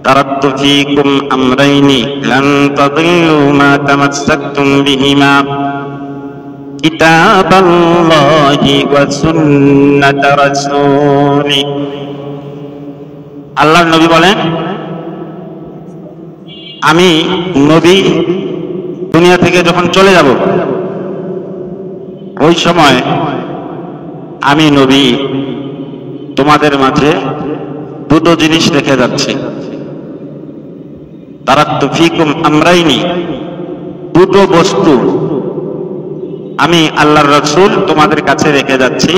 তারাক্তু ফীকুম আমরাইনি লান তাদিল্লু মা তামাসসাকতুম বিহিমা কিতাবাল্লাহি ওয়া সুন্নাত রাসূলি। আল্লাহর নবী বলেন, আমি নবী দুনিয়া থেকে যখন চলে যাব, ওই সময় আমি নবী তোমাদের মাঝে দুটো জিনিস রেখে যাচ্ছি। তারাক্তু ফীকুম আমরাইনি, দুটো বস্তু আমি আল্লাহর রাসূল তোমাদের কাছে রেখে যাচ্ছি।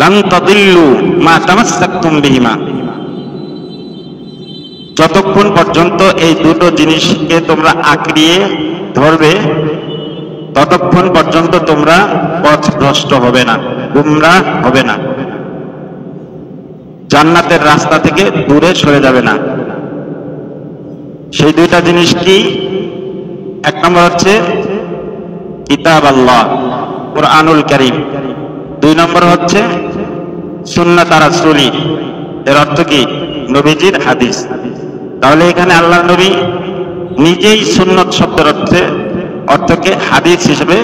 লান তাদিল্লু মা তামাসসাকতুম বিহিমা, যতক্ষণ পর্যন্ত এই দুটো জিনিসকে তোমরা আঁকড়িয়ে ধরবে, ততক্ষণ পর্যন্ত তোমরা পথভ্রষ্ট হবে না, গুমরাহ হবে না, জান্নাতের রাস্তা থেকে দূরে সরে যাবে না। সেই দুইটা জিনিস কি? এক নম্বর হচ্ছে কিতাব আল্লাহ, কুরআনুল কারীম। দুই নম্বর হচ্ছে সুন্নাত রাসূলি, এর অর্থ কি? নবীজির হাদিস। তাহলে এখানে আল্লাহর নবী নিজেই সুন্নাত শব্দের অর্থকে হাদিস হিসেবে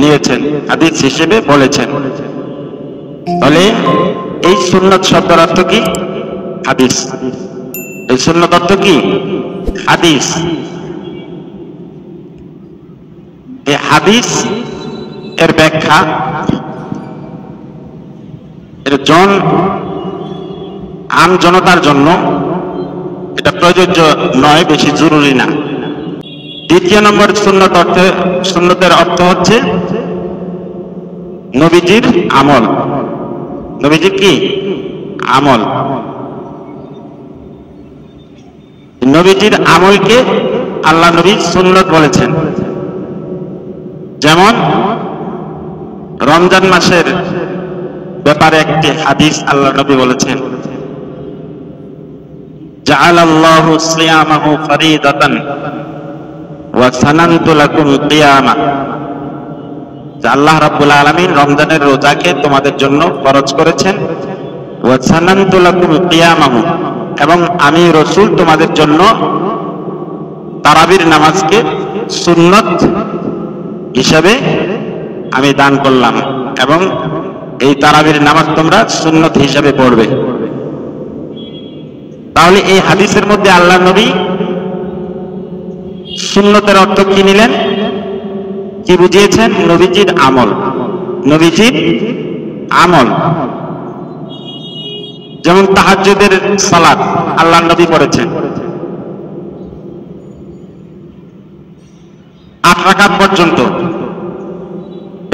নিয়েছেন, হাদিস হিসেবে বলেছেন। তাহলে এই সুন্নাত শব্দের অর্থ কি? হাদিস। এই সুন্নাত অর্থ কি? হাদিস। এই হাদিস এর ব্যাখ্যা এর আম জনতার জন্য এটা প্রযোজ্য নয়, বেশি জরুরি না। দ্বিতীয় নম্বর সুন্নতের অর্থ হচ্ছে নবীজির আমল। নবীজির কি? আমল। নবীজির আমলকে আল্লাহ নবী সুন্নত বলেছেন। যেমন রমজান মাসের ব্যাপারে একটি হাদিস আল্লাহ নবী বলেছেন, জাআলাল্লাহু সিয়ামাহু ফরিদাতান ওয়া সানানতু লাকুম কিয়ামা। আল্লাহ রাব্বুল আলামিন রমজানের রোজাকে তোমাদের জন্য ফরজ করেছেন, ওয়া সানানতু লাকুম কিয়ামাহু, এবং আমি রাসূল তোমাদের জন্য তারাবির নামাজকে সুন্নত হিসাবে আমি দান করলাম, এবং এই তারাবির নামাজ তোমরা সুন্নত হিসাবে পড়বে। তাহলে এই হাদিসের মধ্যে আল্লাহ নবী সুন্নতের অর্থ কি নিলেন, কি বুঝিয়েছেন? নবীজির আমল। নবীজির আমল। যেমন তাহাজ্জুদের সালাত আল্লাহ নবী পড়েছেন 8 রাকাত পর্যন্ত,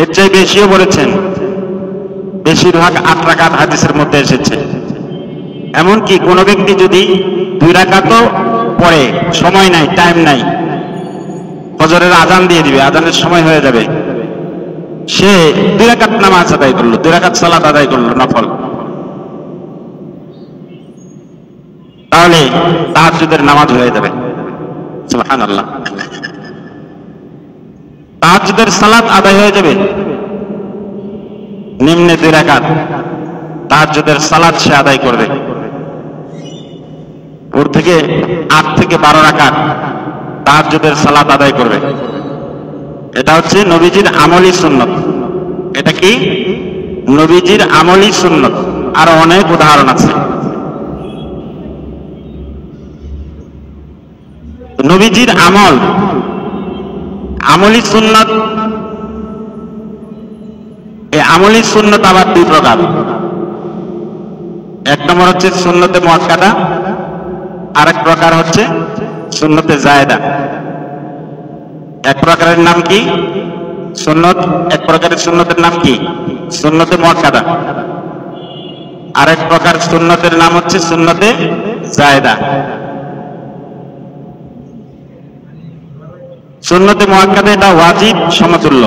এর চেয়ে বেশিও বলেছেন, বেশিরভাগ 8 রাকাত হাদিসের মধ্যে এসেছে। এমনকি কোনো ব্যক্তি যদি 2 রাকাতও পড়ে, সময় নাই, টাইম নাই, ফজরের আজান দিয়ে দিবে, আজানের সময় হয়ে যাবে, সে 2 রাকাত নামাজ আদায় করলো, 2 রাকাত সালাত আদায় করলো নফল, তাহলে তাহাজ্জুদের নামাজ হয়ে যাবে। সুবহানাল্লাহ। তাহাজ্জুদের সালাত আদায় হয়ে যাবে, নিম্নে 2 রাকাত তাহাজ্জুদের সালাত সে আদায় করবে, ওর থেকে 8 থেকে 12 রাকাত তাহাজ্জুদের সালাত আদায় করবে। এটা হচ্ছে নবীজির আমলি সুন্নত। এটা কি? নবীজির আমলি সুন্নত। আরো অনেক উদাহরণ আছে। নবীজির আমল, আমলি সুন্নত, এই আমলি সুন্নত আবার 2 প্রকার। এক নম্বর হচ্ছে সুন্নতে মুআক্কাদা, আরেক প্রকার হচ্ছে সুন্নতে জায়েদা। এক প্রকারের নাম কি? সুন্নত। এক প্রকারের সুন্নতের নাম কি? সুন্নতে মুআক্কাদা। আরেক প্রকার সুন্নতের নাম হচ্ছে সুন্নতে জায়েদা। সুন্নতে মুআক্কাদা এটা ওয়াজিব সমতুল্য,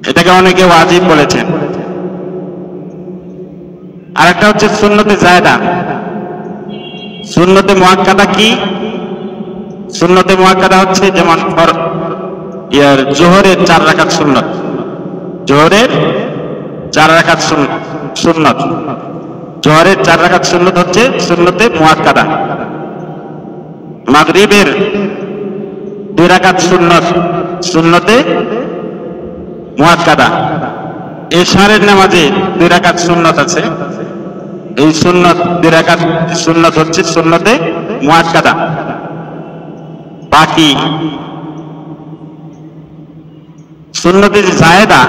এটাকে অনেকে ওয়াজিব বলেছেন। আরেকটা হচ্ছে সুন্নতে জায়েদা। সুন্নতে মুআক্কাদা কি? সুন্নতে মুআক্কাদা হচ্ছে যেমন জোহরের 4 রাকাত সুন্নত, জোহরের 4 রাকাত সুন্নত জোহরের 4 রাকাত সুন্নত হচ্ছে সুন্নতে মুআক্কাদা, মাগরিবের 2 রাকাত সুন্নত সুন্নতে মুআক্কাদা, এশারের নামাজে 2 রাকাত সুন্নত আছে, এই সুন্নত 2 রাকাত সুন্নত হচ্ছে সুন্নতে মুআক্কাদা। বাকি সুন্নতে জায়েদা,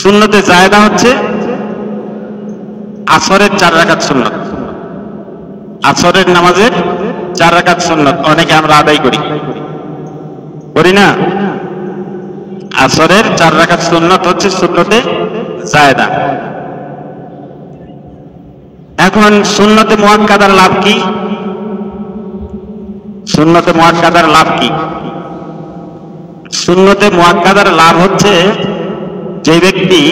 সুন্নতে জায়েদা হচ্ছে আসরের 4 রাকাত সুন্নত, আসরের নামাজের 4 রাকাত সুন্নত অনেকে আমরা আদায় করি না, আসরের 4 রাকাত সুন্নত হচ্ছে সুন্নতে জায়েদা। এখন সুন্নতে মুআক্কাদার লাভ কি? সুন্নতে মুআক্কাদার লাভ কি? সুন্নতে মুআক্কাদার লাভ হচ্ছে যে ব্যক্তি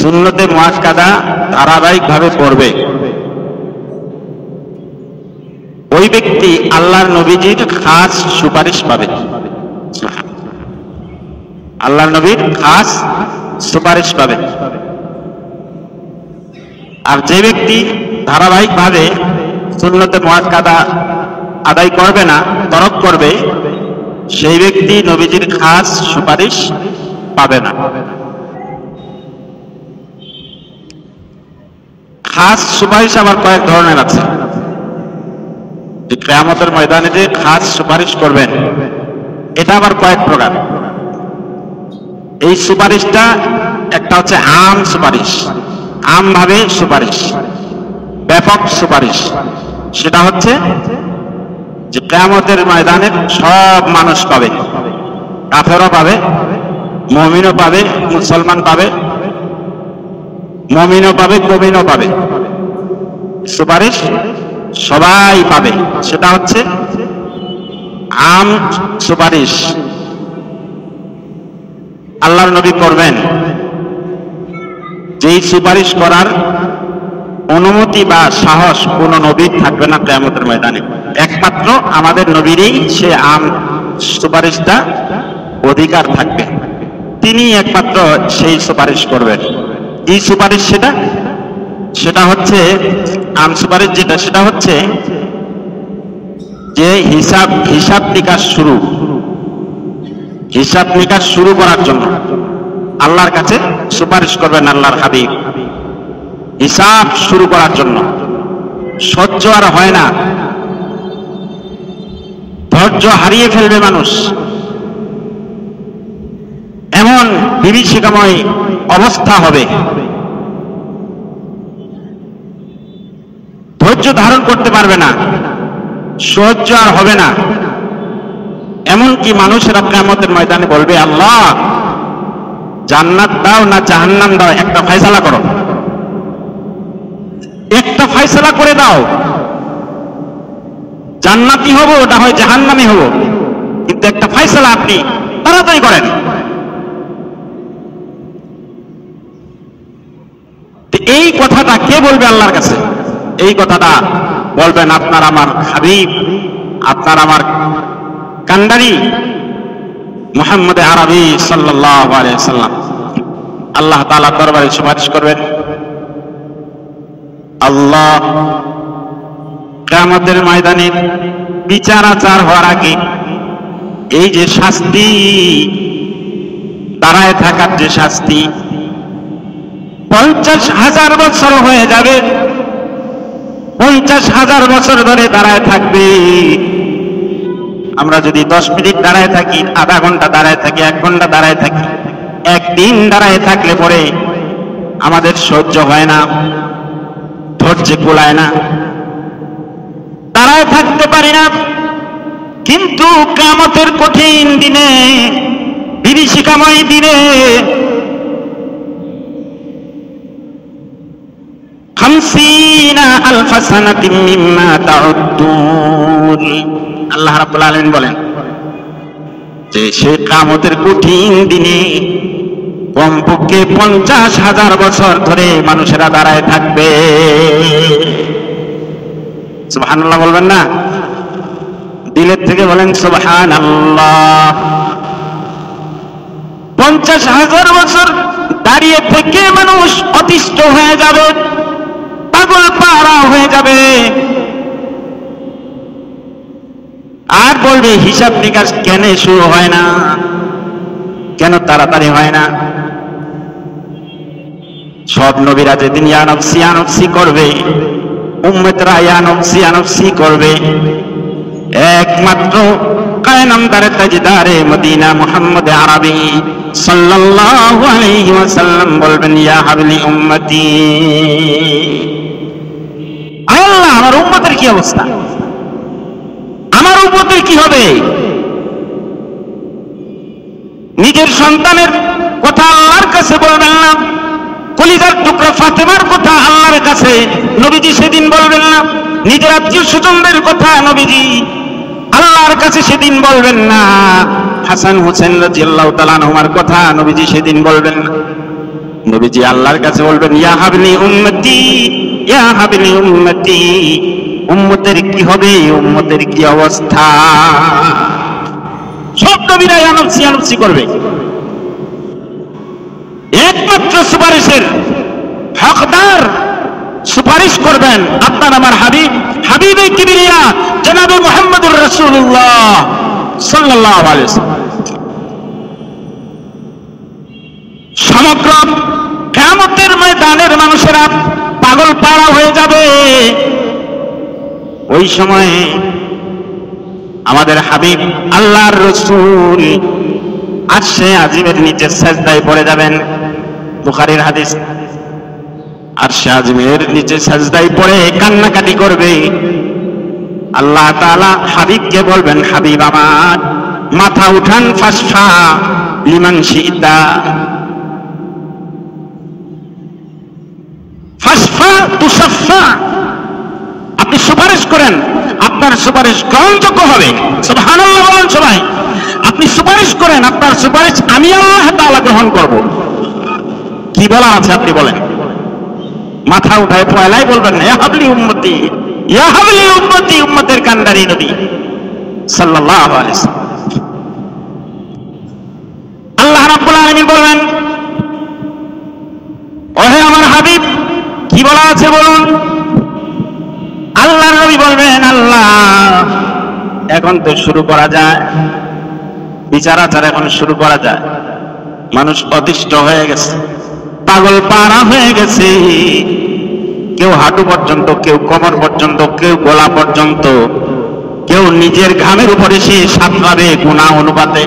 সুন্নতে মুআক্কাদা ধারাবাহিকভাবে পড়বে, ওই ব্যক্তি আল্লাহর নবীজির খাস সুপারিশ পাবে, আল্লাহর নবীর খাস সুপারিশ পাবে। আর যে ব্যক্তি ধারাবাহিকভাবে সুন্নতে মুআক্কাদা আদায় করবে না, তরক করবে, সেই ব্যক্তি নবীজির খাস সুপারিশ পাবে না। খাস সুপারিশ আবার কয়েক ধরনের আছে। কিয়ামতের ময়দানে যে খাস সুপারিশ করবেন, এটা আবার কয়েক প্রকার। এই সুপারিশটা একটা হচ্ছে আম সুপারিশ, আমভাবে সুপারিশ, ব্যাপক সুপারিশ। সেটা হচ্ছে যে কিয়ামতের ময়দানে সব মানুষ পাবে, কাফেরও পাবে, মুমিনও পাবে, মুসলমান পাবে, মুমিনও পাবে, মুমিনও পাবে, সুপারিশ সবাই পাবে। সেটা হচ্ছে আম সুপারিশ, আল্লাহর নবী করবেন। যেই সুপারিশ করার অনুমতি বা সাহস কোন নবীর থাকবে না কিয়ামতের ময়দানে, একমাত্র আমাদের নবীরই সে আম সুপারিশটা অধিকার থাকবে, তিনি একমাত্র সেই সুপারিশ করবেন। কি সুপারিশ সেটা? সেটা হচ্ছে আম সুপারিশ যেটা, সেটা হচ্ছে যে হিসাব নিকাশ শুরু করার জন্য আল্লাহর কাছে সুপারিশ করবেন আল্লাহর হাবিব, হিসাব শুরু করার জন্য। সহ্য আর হয় না, ধৈর্য হারিয়ে ফেলবে মানুষ, এমন বিভীষিকাময় অবস্থা হবে, ধৈর্য ধারণ করতে পারবে না, সহ্য আর হবে না। এমনকি মানুষেরা কিয়ামতের ময়দানে বলবে, আল্লাহ জান্নাত দাও না জাহান্নাম দাও, একটা ফয়সালা করো, একটা ফয়সালা করে দাও, জান্নাতি হব না হয় জাহান্নামী হব, কিন্তু একটা ফয়সালা আপনি তাড়াতাড়ি করেন। এই কথাটা কে বলবে আল্লাহর কাছে? এই কথাটা বলবেন আপনার আমার হাবিব, আপনার আমার কান্ডারি মুহাম্মদ আরবি সাল্লাল্লাহু আলাইহি ওয়াসাল্লাম। আল্লাহ তাআলা দরবারে সুপারিশ করবেন। আল্লাহ কিয়ামতের ময়দানে বিচার আচার হওয়ার আগে এই যে শাস্তি, দাঁড়ায় থাকার যে শাস্তি, 50,000 বছর হয়ে যাবে, 50,000 বছর ধরে দাঁড়ায় থাকবে। আমরা যদি 10 মিনিট দাঁড়ায় থাকি, আধা ঘন্টা দাঁড়ায় থাকি, 1 ঘন্টা দাঁড়ায় থাকি, একদিন দাঁড়ায় থাকলে পরে আমাদের সহ্য হয় না, ধৈর্য কুলায় না, দাঁড়ায় থাকতে পারি না। কিন্তু কিয়ামতের কঠিন দিনে, বিভীষিকাময় দিনে, 50,000 সানাতিন মিম্মা তাউদ্দুন, আল্লাহ রাব্বুল আলামিন বলেন যে সেই কিয়ামতের কঠিন দিনে কমপক্ষে 50,000 বছর ধরে মানুষেরা দাঁড়ায় থাকবে। সুবহানাল্লাহ বলবেন না? দিলের থেকে বলেন সুবহানাল্লাহ। 50,000 বছর দাঁড়িয়ে থেকে মানুষ অতিষ্ঠ হয়ে যাবে, পাগল পাড়া হয়ে যাবে, আর বলবে হিসাব নিকাশ কেন শুরু হয় না, কেন তাড়াতাড়ি হয় না। সব নবীরা যেদিন ইয়া নফসি করবে, উম্মতরা ইয়া নফসি করবে, একমাত্র কায়নামদারে তাজদারে মদিনা মুহাম্মদ আরবি সাল্লাল্লাহু আলাইহি ওয়াসাল্লাম বলবেন ইয়া হাবলি উম্মতি। আল্লাহ, আমার উম্মতের কি অবস্থা, আমার উম্মতের কি হবে? নিজের সন্তানের কথা আল্লাহর কাছে বলবেন না, কলিজার টুকরা ফাতেমার কথা আল্লাহর কাছে নবীজি সেদিন বলবেন না, নিজের আত্মীয় স্বজনদের কথা নবীজি আল্লাহর কাছে সেদিন বলবেন না, হাসান হোসেন রাদিয়াল্লাহু তাআলা আনহুমার কথা নবীজি সেদিন বলবেন না। নবীজি আল্লাহর কাছে বলবেন ইয়া হাবলি উম্মতি, ইয়া হাবলি উম্মতি। উম্মতের কি হবে, উম্মতের কি অবস্থা? সব নবীরা ইয়া নফসি করবে, একমাত্র সুপারিশের হকদার সুপারিশ করবেন আপনার আমার হাবিব, হাবিবে কিবরিয়া জনাবে মুহাম্মদুর রাসূলুল্লাহ সাল্লাল্লাহু আলাইহি ওয়াসাল্লাম। সমগ্র কিয়ামতের ময়দানের মানুষেরা পাগল পাড়া হয়ে যাবে। ওই সময়ে আমাদের হাবিব আল্লাহর রাসূল আরশে আজিমের নিচে সাজদায় পড়ে যাবেন। বুখারীর হাদিস, আরশে আজিমের নিচে সাজদায় পড়ে কান্নাকাটি করবে। আল্লাহ তাআলা হাবিবকে বলবেন, হাবিব আমার মাথা উঠান, ফাসফা লিমান শিতা, ফাসফা তুসাফা, আপনি সুপারিশ করেন, আপনার সুপারিশ গ্রহণযোগ্য হবে। সুবহানাল্লাহ বলেন সবাই। আপনি সুপারিশ করেন, আপনার সুপারিশ আমি আল্লাহ তাআলা গ্রহণ করব। কি বলা আছে আপনি বলেন। মাথা উঠায় পয়লাই বলবেন না ইয়া হাবলি উম্মতি, ইয়া হাবলি উম্মতি, উম্মতের কান্ডারি নবী সাল্লাল্লাহু আলাইহি ওয়াসাল্লাম। আল্লাহ রাব্বুল আলামিন বলবেন, ওহে আমার হাবিব কি বলা আছে বলুন। আল্লাহর নবী বলবেন, আল্লাহ এখন তো শুরু করা যায়, বিচার আচার এখন শুরু করা যায়। মানুষ অতিষ্ঠ হয়ে গেছে, পাগল পাড়া হয়ে গেছে, কেউ হাঁটু পর্যন্ত, কেউ কোমর পর্যন্ত, কেউ গলা পর্যন্ত, কেউ নিজের ঘামের উপরে সে সাঁতরাবে গুনাহ অনুপাতে।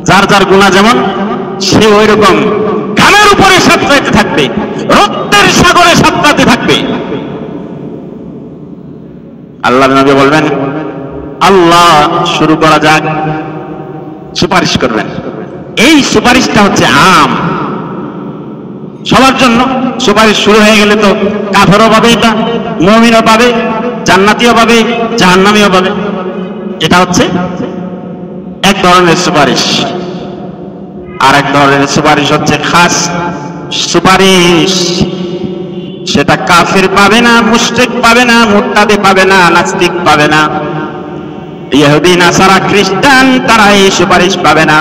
যার যার গুনাহ যেমন, সে ওই রকম ঘামের উপরে সাঁতরাতে থাকবে, রক্তের সাগরে সাঁতরাতে থাকবে। আল্লাহর নবী বলবেন, আল্লাহ শুরু করা যাক, সুপারিশ করবেন। এই সুপারিশটা হচ্ছে আম, সবার জন্য। সুপারিশ শুরু হয়ে গেলে তো কাফেরও পাবে এটা, মুমিনও পাবে, জান্নাতীও পাবে, জাহান্নামীও পাবে। এটা হচ্ছে এক ধরনের সুপারিশ। আর এক ধরনের সুপারিশ হচ্ছে খাস সুপারিশ। সেটা কাফের পাবে না, মুশরিক পাবে না, মুরতাদে পাবে না, নাস্তিক পাবে না, ইহুদি নাসারা খ্রিস্টান তারা এই সুপারিশ পাবে না।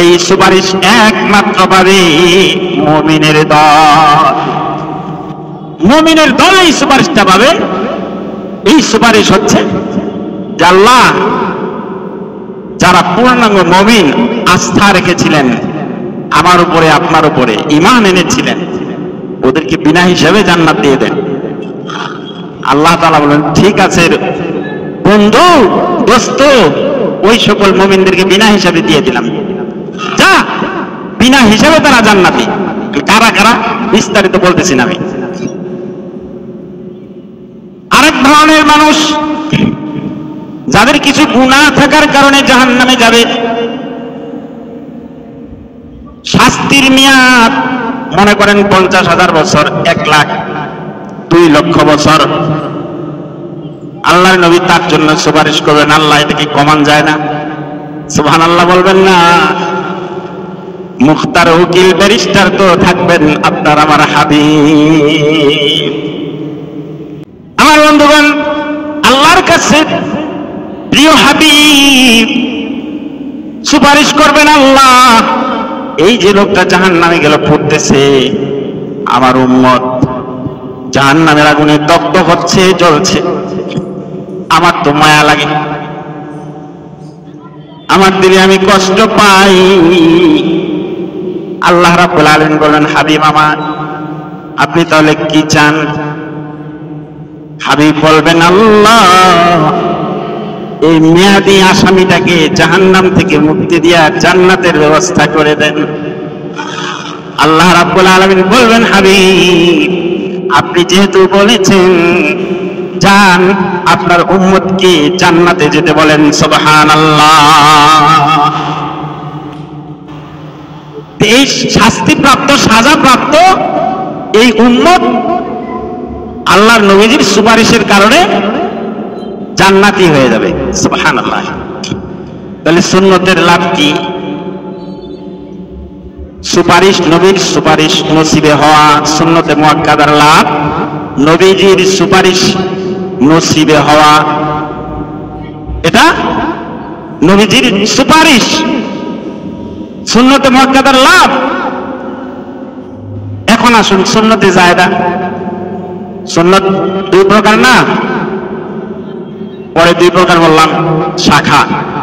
এই সুপারিশ একমাত্র পাবে মুমিনের দল। মুমিনের দল এই সুপারিশটা পাবে। এই সুপারিশ হচ্ছে যে আল্লাহ যারা পূর্ণাঙ্গ মুমিন, আস্থা রেখেছিলেন আমার উপরে, আপনার উপরে ঈমান এনেছিলেন, ওদেরকে বিনা হিসাবে জান্নাত দিয়ে দেন। আল্লাহ তাআলা বলেন, ঠিক আছে বন্ধু, দোস্ত, ওই সকল মুমিনদেরকে বিনা হিসাবে দিয়ে দিলাম, যা, বিনা হিসাবে তারা জান্নাতি। কারা কারা বিস্তারিত বলতেছি না আমি। আরেক ধরনের মানুষ যাদের কিছু গুনাহ থাকার কারণে জাহান্নামে যাবে, শাস্তির মেয়াদ মনে করেন 50,000 বছর, 1 লাখ, 2 লক্ষ বছর। আল্লাহর নবী তার জন্য সুপারিশ করবেন, আল্লাহ এটা কি কমান যায় না? সুবহানাল্লাহ বলবেন না? মুখতার উকিল ব্যারিস্টার তো থাকবেন আপনার আমার হাবিব। আমার বন্ধুগণ, আল্লাহর কাছে প্রিয় হাবিব সুপারিশ করবেন, আল্লাহ এই যে লোকটা জাহান্নামে গেল পড়তেছে, আমার উম্মত জাহান্নামের আগুনে দগ্ধ হচ্ছে, জ্বলছে, আমার তো মায়া লাগে, আমার দিলে আমি কষ্ট পাই। আল্লাহ রাব্বুল আলামিন বলেন, হাবিব আমার, আপনি তাহলে কি চান? হাবিব বলবেন, আল্লাহ এই মেয়াদি আসামিটাকে জাহান্নাম থেকে মুক্তি দিয়া জান্নাতের ব্যবস্থা করে দেন। আল্লাহ রাব্বুল আলামিন বলবেন, হাবিব আপনি যেহেতু বলেছেন, যান আপনার উম্মতকে জান্নাতে যেতে বলেন। সুবহানাল্লাহ। এই শাস্তিপ্রাপ্ত, সাজাপ্রাপ্ত এই উম্মত আল্লাহর নবীজির সুপারিশের কারণে জান্নাতি হয়ে যাবে। সুবহানাল্লাহ। তাহলে সুন্নতের লাভ কি? সুপারিশ, নবীর সুপারিশ নসিবে হওয়া, সুন্নতে মুআক্কাদার লাভ নবীজির সুপারিশ নসিবে হওয়া, এটা নবীজির সুপারিশ সুন্নতে মুআক্কাদার লাভ। এখন আসুন সুন্নতে জায়েদা। সুন্নত দুই প্রকার না, পরে দুই প্রকার বললাম, শাখা,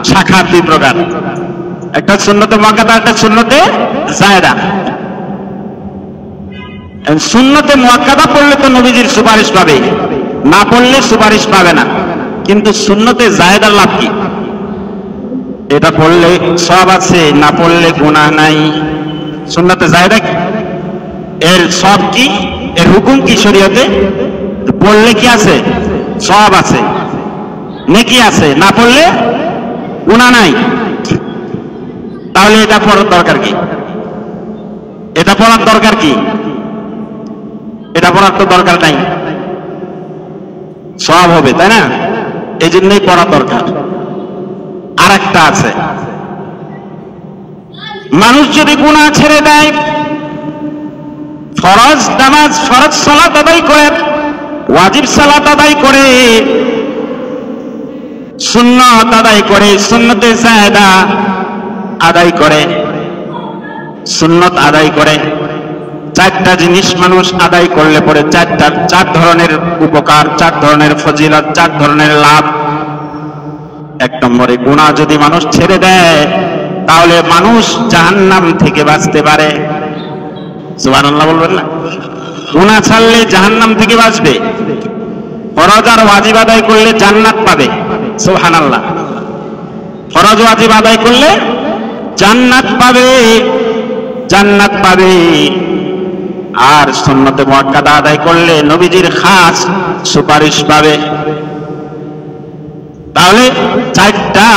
শাখা দুই প্রকার, একটা সুন্নতে মুআক্কাদা, একটা সুন্নতে জায়েদা। সুন্নতে মুআক্কাদা পড়লে তো নবীজির সুপারিশ পাবে, না পড়লে সুপারিশ পাবে না। কিন্তু সুন্নতে জায়েদার লাভ কি? এটা পড়লে সওয়াব আছে, না পড়লে গুনাহ নাই। সুন্নতে জায়েদা এর সওয়াব কি, এর হুকুম কি শরীয়তে? পড়লে কি আছে? সওয়াব আছে, নেকি আছে, না পড়লে গুনাহ নাই। তাহলে এটা পড়ার দরকার কি? এটা পড়ার দরকার কি? এটা পড়ার তো দরকার নাই, সওয়াব হবে, তাই না? এই জন্যই পড়া দরকার। আর একটা আছে, মানুষ যদি গুনাহ ছেড়ে দেয়, ফরজ নামাজ, ফরজ সালাত আদায় করে, ওয়াজিব সালাত আদায় করে, সুন্নাত আদায় করে, সুন্নতে জায়েদা আদায় করে, সুন্নত আদায় করে, চারটা জিনিস মানুষ আদায় করলে পরে চার ধরনের উপকার, চার ধরনের ফজিলত, চার ধরনের লাভ। এক নম্বরে, গুনাহ যদি মানুষ ছেড়ে দেয় তাহলে মানুষ জাহান্নাম থেকে বাঁচতে পারে। সুবহানাল্লাহ বলবেন না? গুনাহ ছাড়লে জাহান্নাম থেকে বাঁচবে। ফরজ আর ওয়াজিব আদায় করলে জান্নাত পাবে। সুবহানাল্লাহ। ফরজ ওয়াজিব আদায় করলে জান্নাত পাবে, জান্নাত পাবে। আর সুন্নতে মুআক্কাদা আদায় করলে নবীজির খাস সুপারিশ পাবে। তাহলে চারটা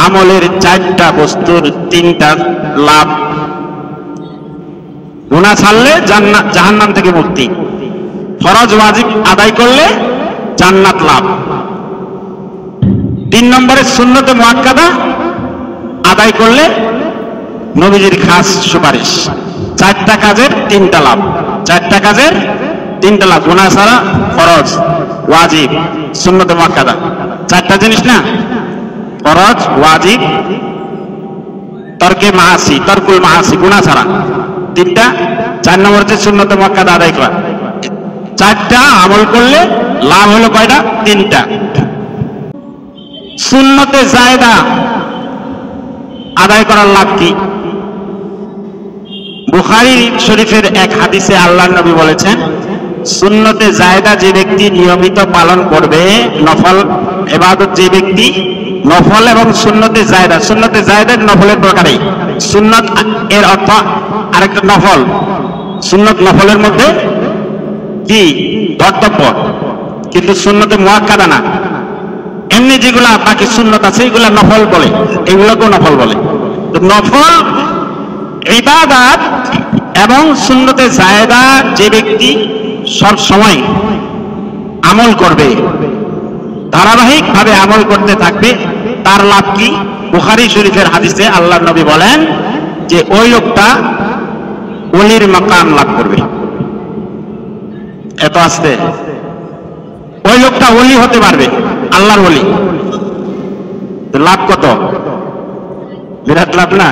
আমলের, চারটা বস্তুর তিনটা লাভ। গুনাহ ছাড়লে জান্নাত, জাহান্নাম থেকে মুক্তি। ফরজ ওয়াজিব আদায় করলে জান্নাত লাভ। 3 নম্বরে সুন্নতে মুআক্কাদা আদায় করলে নবীজির খাস সুপারিশ। চারটা কাজের তিনটা লাভ, চারটা কাজের তিনটা লাভ। গুনাহ ছাড়া, ফরজ, ওয়াজিব, সুন্নতে মুআক্কাদা, চারটা জিনিস না? ফরজ, ওয়াজিব, তরকে মাআসি, তরকুল মাআসি, গুনাহ ছাড়া তিনটা। 4 নম্বর হচ্ছে সুন্নতে মুআক্কাদা আদায় করা। চারটা আমল করলে লাভ হলো কয়টা? তিনটা। সুন্নতে জায়েদা আদায় করার লাভ কি? বুখারী শরীফের এক হাদিসে আল্লাহর নবী বলেছেন, সুন্নতে জায়েদা যে ব্যক্তি নিয়মিত পালন করবে, নফল ইবাদত যে ব্যক্তি, নফল এবং সুন্নতে জায়েদা, সুন্নতে জায়েদার নফলের প্রকারে, সুন্নত এর অর্থ আরেকটা নফল, সুন্নত নফলের মধ্যে কি ধর্তব্য, কিন্তু সুন্নতে মুআক্কাদা না। এমনি যেগুলা বাকি সুন্নত আছে এগুলা নফল বলে, এগুলোকেও নফল বলে। তো নফল ইবাদত এবং সুন্নতে জায়েদা যে ব্যক্তি সব সময় আমল করবে, ধারাবাহিকভাবে আমল করতে থাকবে, তার লাভ কি? বুখারী শরীফের হাদিসে আল্লাহর নবী বলেন যে ওই লোকটা ওলির মাকাম লাভ করবে। এত আসতে ওই লোকটা ওলি হতে পারবে, আল্লাহর ওলি। লাভ কত? বিরাট লাভ না?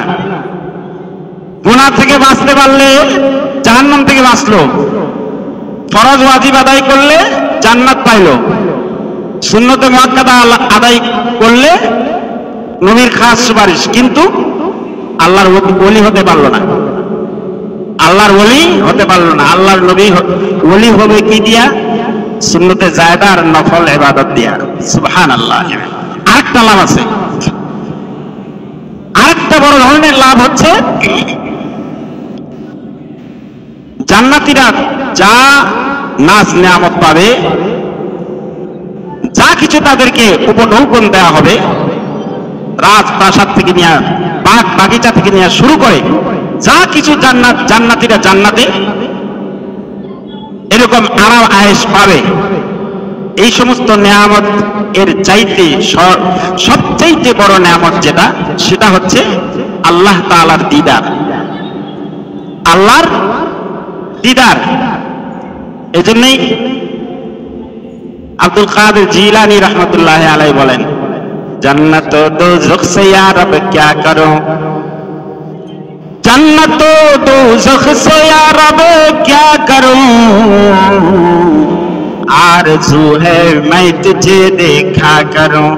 গুনাহ থেকে বাঁচতে পারলে জাহান্নাম থেকে বাঁচলো, ফরজ ওয়াজিব আদায় করলে জান্নাত পাইলো, সুন্নতে মুআক্কাদা আদায় করলে নবীর খাস সুপারিশ, কিন্তু আল্লাহর ওলি হতে পারলো না, আল্লাহর ওলি হতে পারলো না। আল্লাহর নবী ওলি হবে কি দিয়া? সুন্নতে জায়েদা আর নফল ইবাদত দিয়া। সুবহানাল্লাহ। আরেকটা লাভ আছে, আরেকটা বড় ধরনের লাভ হচ্ছে জান্নাতীরা যা নাজ নিয়ামত পাবে, যা কিছু তাদেরকে উপঢৌকন দেওয়া হবে, রাজপ্রাসাদ থেকে নিয়ে বাগ বাগিচা থেকে নিয়ে শুরু করে যা কিছু জান্নাতীরা জান্নাতে এরকম আরাম আয়েশ পাবে, এই সমস্ত নিয়ামত এর চাইতে সবচাইতে বড় নিয়ামত যেটা, সেটা হচ্ছে আল্লাহ তাআলার দিদার, আল্লাহর দিদার। এজন্যই আব্দুল কাদের জিলানী রহমতুল্লাহ আলাইহি বলেন, जन्नत दोज़ख से या रब क्या करूं, जन्नत दोज़ख से या रब क्या करूं, आरज़ू है मैं तुझे देखा करूं,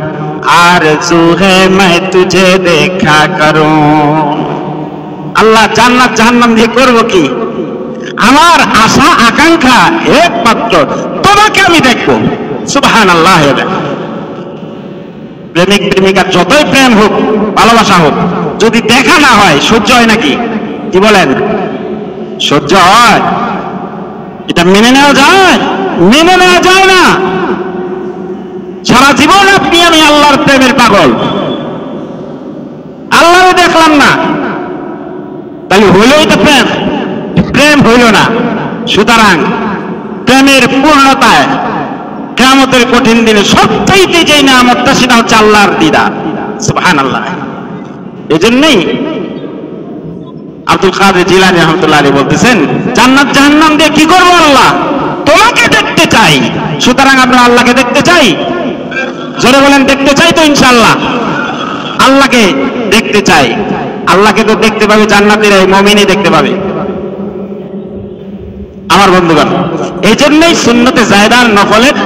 आरज़ू है मैं तुझे देखा करूं। আল্লাহ জান্নাত জাহান্নাম দিয়ে করবো কি? আমার আশা আকাঙ্ক্ষা একমাত্র তোমাকে আমি দেখবো। সুবহানাল্লাহ। প্রেমিক প্রেমিকার যতই প্রেম হোক, ভালোবাসা হোক, যদি দেখা না হয় সহ্য হয় নাকি? কি বলেন? সহ্য হয়? এটা মেনে নেওয়া যায়? মেনে নেওয়া যায় না। সারা জীবন আপনি আমি আল্লাহর প্রেমের পাগল, আল্লাহও দেখলাম না, তাহলে হইল এটা প্রেম? প্রেম হইল না। সুতরাং প্রেমের পূর্ণতায় কিয়ামতের কঠিন দিনে সবচাইতে যে নিয়ামতটা, সেটা হচ্ছে আল্লাহর দিদার। সুবহানাল্লাহ। এজন্যই আব্দুল কাদের জিলানী রাহমাতুল্লাহ আলাইহি বলতেছেন, জান্নাত জাহান্নাম দিয়ে কি করবো? আল্লাহ তোমাকে দেখতে চাই। সুতরাং আমরা আল্লাহকে দেখতে চাই। জোরে বলেন, দেখতে চাই তো ইনশাআল্লাহ। আল্লাহকে দেখতে চাই। আল্লাহকে তো দেখতে পাবে জান্নাতীরা, মুমিনই দেখতে পাবে। আমার বন্ধুগণ, এই জন্যই সুন্নতে জায়েদা আর নফলের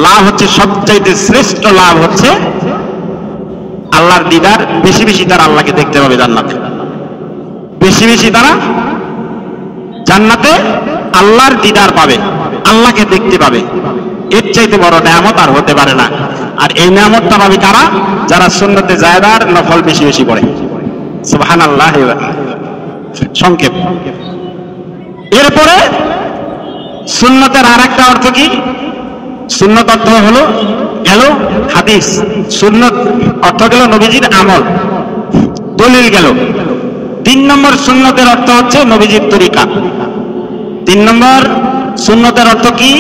লাভ হচ্ছে সবচাইতে শ্রেষ্ঠ লাভ হচ্ছে আল্লাহর দিদার। বেশি বেশি তারা আল্লাহকে দেখতে পাবে জান্নাতে, বেশি বেশি তারা জান্নাতে আল্লাহর দিদার পাবে, আল্লাহকে দেখতে পাবে। এর চাইতে বড় নিয়ামত আর হতে পারে না। আর এই নিয়ামতটা পাবে কারা? যারা সুন্নতে জায়েদা আর নফল বেশি বেশি পড়ে। সুবহানাল্লাহ। সংক্ষেপ। এরপরে সুন্নতের আর একটা অর্থ কি? সুন্নত অর্থ হলো গেল হাদিস, সুন্নত অর্থ গেল নবীজির আমল, দলিল গেল। 3 নম্বর সুন্নতের অর্থ হচ্ছে নবীজির তরিকা। 3 নম্বর সুন্নতের অর্থ কি?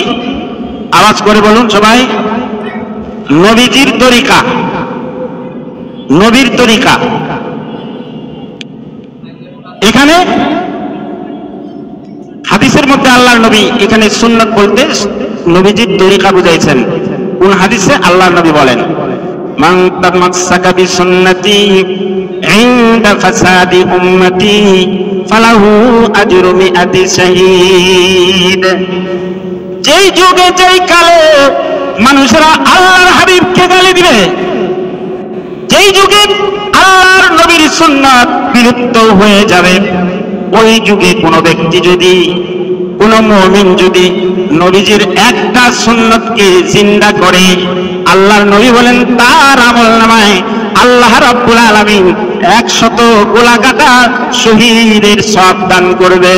আওয়াজ করে বলুন সবাই। নবীজির তরিকা, নবীর তরিকা। এখানে হাদিসের মধ্যে আল্লাহর নবী এখানে সুন্নত বলতে নবীজির তরিকা বুঝাইছেন। কোন হাদিসে আল্লাহর নবী বলেন, মান তামাসসাকা বিসুন্নতি ইনদা ফাসাদি উম্মতি ফালাহু আজরু মিআতি শাহীদ। যেই যুগে যেই কালে মানুষেরা আল্লাহর হাবিবকে গালি দিবে, যেই যুগে আল্লাহর নবীর সুন্নাত বিলুপ্ত হয়ে যাবে, ওই যুগে কোনো ব্যক্তি যদি, কোন মুমিন যদি নবীজির একটা সুন্নতকে জিন্দা করে, আল্লাহর নবী বলেন তার আমলনামায় আল্লাহ রাব্বুল আলামিন 100 গোলা কাটা শহীদের সওয়াব দান করবে।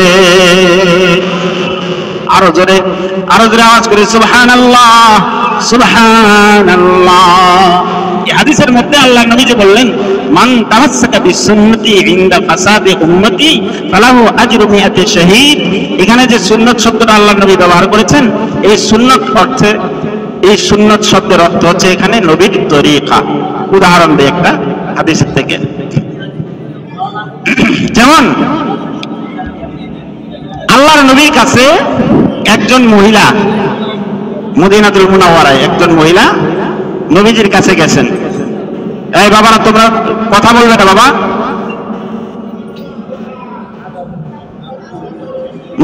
আরো জোরে আওয়াজ করে সুবহানাল্লাহ, সুবহানাল্লাহ। এই হাদিসের মধ্যে আল্লাহর নবী যে বললেন, মান তামাসসাকা বিসুন্নতি ইনদা ফাসাদি উম্মতি ফালাহু আজরু মিআতি শাহীদ। এখানে যে সুন্নত শব্দটা আল্লাহর নবী ব্যবহার করেছেন, এই সুন্নত অর্থে, এই সুন্নত শব্দের অর্থ হচ্ছে এখানে নবীর তরিকা। উদাহরণ দিই একটা হাদিসের থেকে। যেমন আল্লাহর নবীর কাছে একজন মহিলা, মদিনাতুল মুনাওয়ারায় একজন মহিলা নবীজির কাছে গেছেন। এই বাবারা তোমরা কথা বলবে না বাবা,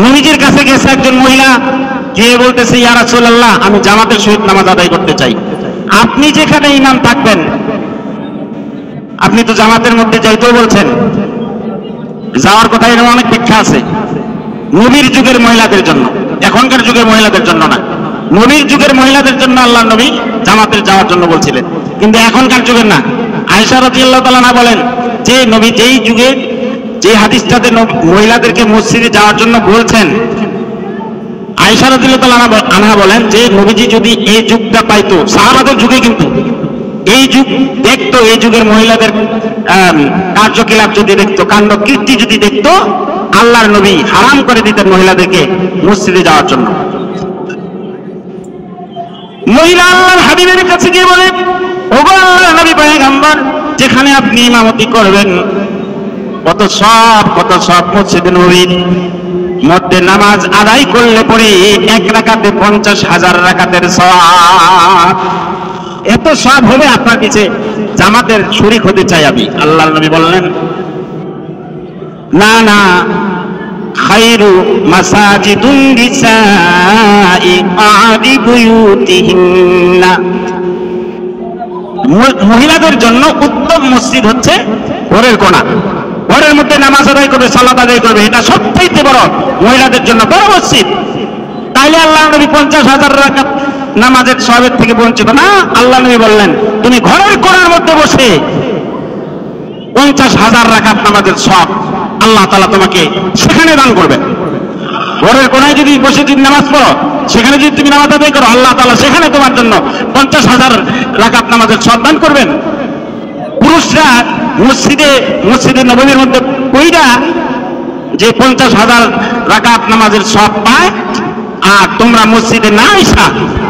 নবীজির কাছে গেছে একজন মহিলা, গিয়ে বলতেছে, ইয়া রাসূলুল্লাহ, আমি জামাতের সহিত নামাজ আদায় করতে চাই। আপনি যেখানে ইমাম থাকবেন, আপনি তো জামাতের মধ্যে যাইতেও বলছেন, যাওয়ার কথা, এর অনেক ব্যাখ্যা আছে। নবীর যুগের মহিলাদের জন্য, এখনকার যুগের মহিলাদের জন্য না। নবীর যুগের মহিলাদের জন্য আল্লাহ নবী জামাতের যাওয়ার জন্য বলছিলেন, কিন্তু এখনকার যুগের না। আয়েশা রাদিয়াল্লাহু তাআলা না বলেন যে নবী যেই যুগে যে হাদিসটাতে মহিলাদেরকে মসজিদে যাওয়ার জন্য বলছেন, আয়েশা রাদিয়াল্লাহু তাআলা আনহা বলেন যে নবীজি যদি এই যুগটা পাইতো, সাহাবাদের যুগে কিন্তু এই যুগ দেখতো, এই যুগের মহিলাদের কার্যকলাপ যদি দেখতো, কাণ্ড কীর্তি যদি দেখতো, আল্লাহর নবী হারাম করে দিতেন মহিলাদেরকে মসজিদে যাওয়ার জন্য। মহিলা আল্লাহর হাবিবের কাছে গিয়ে বলে, ওগো আল্লাহর নবী পয়গম্বর, যেখানে আপনি ইমামতি করবেন, কত সব মসজিদে নববীর মধ্যে নামাজ আদায় করলে পরে এক রাকাতে 50,000 রাকাতের সওয়াব, এত সব হবে, আপনার কাছে জামাতের শরীক হতে চাই আমি। আল্লাহর নবী বললেন, না না, খায়রু মাসাজিদুন নিসাই আদি বুয়ুতিহিন্না, মহিলাদের জন্য উত্তম মসজিদ হচ্ছে ঘরের কোণা, ঘরের মধ্যে নামাজ আদায় করবে, সালাত আদায় করবে, এটা সবচেয়ে বড় মহিলাদের জন্য বড় মসজিদ। তাইলে আল্লাহ নবী 50,000 রাকাত নামাজের সওয়াবের থেকে বঞ্চিত না। আল্লাহ নবী বললেন, তুমি ঘরের কোণার মধ্যে বসে 50,000 রাকাত নামাজের সওয়াব আল্লাহ তাআলা তোমাকে সেখানে দান করবে। ঘরের কোণায় যদি বসে যদি নামাজ পড়ো, সেখানে যদি তুমি নামাজ আদায় করো, আল্লাহ তাআলা সেখানে তোমার জন্য 50,000 রাকাত নামাজের সওয়াব দান করবেন। পুরুষরা মসজিদে নববীর মধ্যে কইরা যে 50,000 রাকাত নামাজের সওয়াব পায়, আর তোমরা মসজিদে না আইসা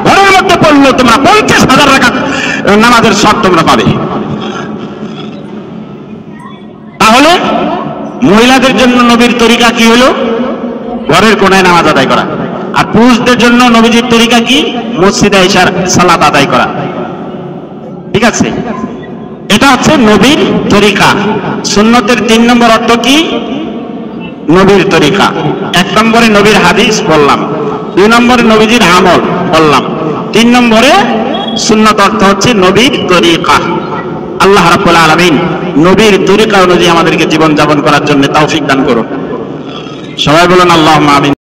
ঘরের মধ্যে পড়লেও তোমরা 50,000 রাকাত নামাজের সওয়াব তোমরা পাবে। তাহলে মহিলাদের জন্য নবীর তরিকা কি হলো? ঘরের কোণায় নামাজ আদায় করা। আর পুরুষদের জন্য নবীজির তরিকা কি? মসজিদে আইসার সালাত আদায় করা। ঠিক আছে, এটা হচ্ছে নবীর তরিকা। সুন্নতের 3 নম্বর অর্থ কি? নবীর তরিকা। 1 নম্বরে নবীর হাদিস বললাম, 2 নম্বরে নবীজির আমল বললাম, 3 নম্বরে সুন্নত অর্থ হচ্ছে নবীর তরিকা। আল্লাহ রাব্বুল আলামিন নবীর তরিকা অনুযায়ী আমাদেরকে জীবন যাপন করার জন্য তৌফিক দান করুন। সবাই বলুন আল্লাহুম্মা আমিন।